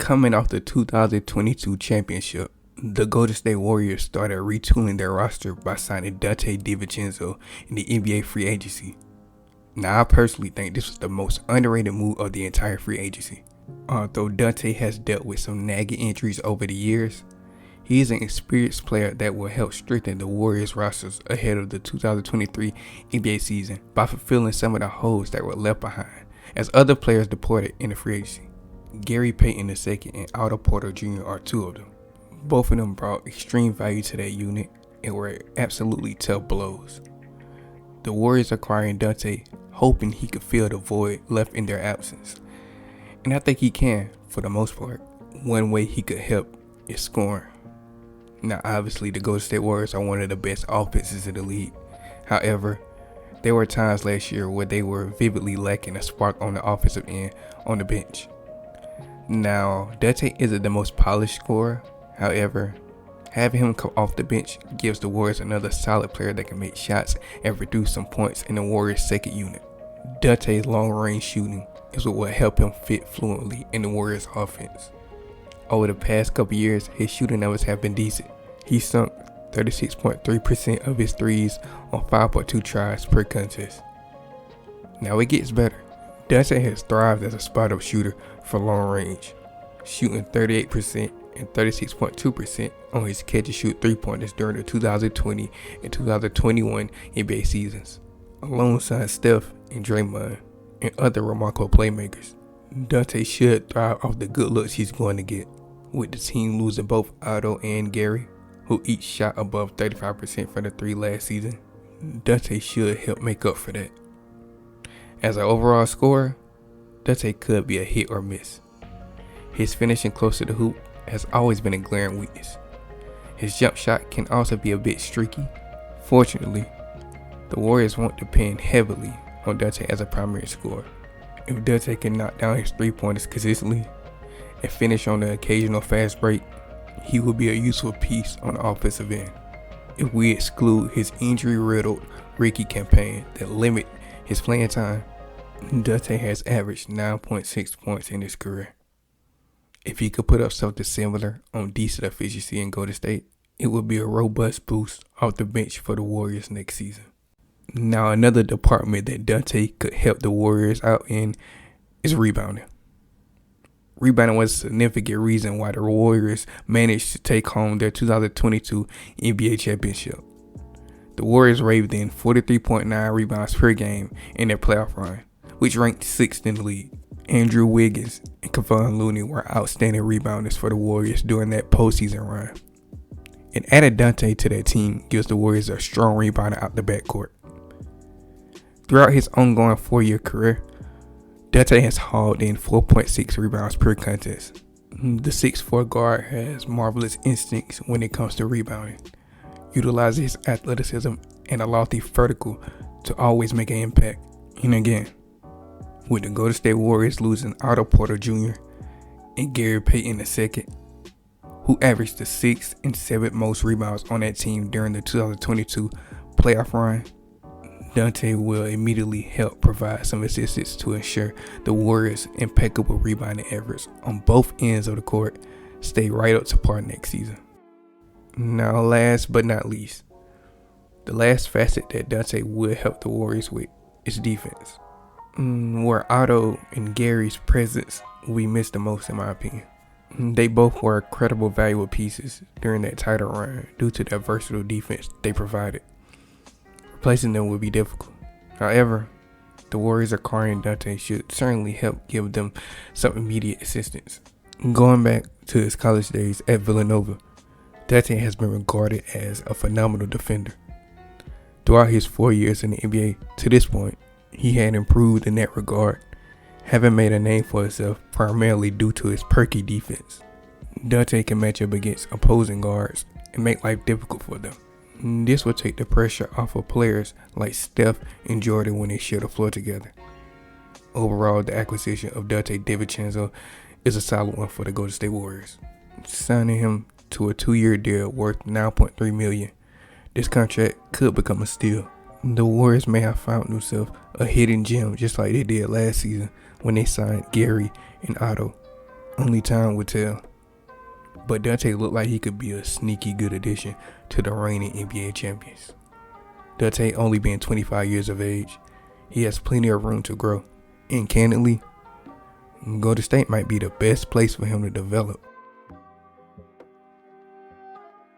Coming off the 2022 championship, the Golden State Warriors started retooling their roster by signing Donte Divincenzo in the NBA free agency. Now, I personally think this was the most underrated move of the entire free agency. Although Donte has dealt with some nagging injuries over the years, he is an experienced player that will help strengthen the Warriors rosters ahead of the 2023 NBA season by fulfilling some of the holes that were left behind as other players departed in the free agency. Gary Payton II and Otto Porter Jr. are two of them. Both of them brought extreme value to that unit and were absolutely tough blows. The Warriors acquiring Donte, hoping he could fill the void left in their absence. And I think he can, for the most part. One way he could help is scoring. Now, obviously, the Golden State Warriors are one of the best offenses in the league. However, there were times last year where they were vividly lacking a spark on the offensive end on the bench. Now, Donte isn't the most polished scorer. However, having him come off the bench gives the Warriors another solid player that can make shots and produce some points in the Warriors' second unit. Donte's long-range shooting is what will help him fit fluently in the Warriors' offense. Over the past couple years, his shooting numbers have been decent. He sunk 36.3% of his threes on 5.2 tries per contest. Now it gets better. Donte has thrived as a spot-up shooter for long range, shooting 38% and 36.2% on his catch-and-shoot three-pointers during the 2020 and 2021 NBA seasons, alongside Steph and Draymond and other remarkable playmakers. Donte should thrive off the good looks he's going to get, with the team losing both Otto and Gary, who each shot above 35% from the three last season. Donte should help make up for that. As an overall scorer, Donte could be a hit or miss. His finishing close to the hoop has always been a glaring weakness. His jump shot can also be a bit streaky. Fortunately, the Warriors won't depend heavily on Donte as a primary scorer. If Donte can knock down his three-pointers consistently and finish on the occasional fast break, he will be a useful piece on the offensive end. If we exclude his injury-riddled rookie campaign that limit his playing time, Donte has averaged 9.6 points in his career. If he could put up something similar on decent efficiency in Golden State, it would be a robust boost off the bench for the Warriors next season. Now, another department that Donte could help the Warriors out in is rebounding. Rebounding was a significant reason why the Warriors managed to take home their 2022 NBA championship. The Warriors raved in 43.9 rebounds per game in their playoff run, which ranked 6th in the league. Andrew Wiggins and Kevon Looney were outstanding rebounders for the Warriors during that postseason run. And adding Donte to that team gives the Warriors a strong rebounder out the backcourt. Throughout his ongoing 4-year career, Donte has hauled in 4.6 rebounds per contest. The 6'4" guard has marvelous instincts when it comes to rebounding, utilizing his athleticism and a lofty vertical to always make an impact. And again, with the Golden State Warriors losing Otto Porter Jr. and Gary Payton II, who averaged the 6th and 7th most rebounds on that team during the 2022 playoff run, Donte will immediately help provide some assistance to ensure the Warriors' impeccable rebounding efforts on both ends of the court stay right up to par next season. Now, last but not least, the last facet that Donte will help the Warriors with is defense, where Otto and Gary's presence will be missed the most in my opinion. They both were credible, valuable pieces during that title run due to their versatile defense they provided. Replacing them would be difficult. However, the Warriors acquiring Donte should certainly help give them some immediate assistance. Going back to his college days at Villanova, Donte has been regarded as a phenomenal defender. Throughout his 4 years in the NBA to this point, he had improved in that regard, having made a name for himself primarily due to his perky defense. Donte can match up against opposing guards and make life difficult for them. This will take the pressure off of players like Steph and Jordan when they share the floor together. Overall, the acquisition of Donte Divincenzo is a solid one for the Golden State Warriors. Signing him to a 2-year deal worth $9.3 million, this contract could become a steal. The Warriors may have found themselves a hidden gem just like they did last season when they signed Gary and Otto. Only time would tell. But Donte looked like he could be a sneaky good addition to the reigning NBA champions. Donte only being 25 years of age, he has plenty of room to grow. And candidly, Golden State might be the best place for him to develop.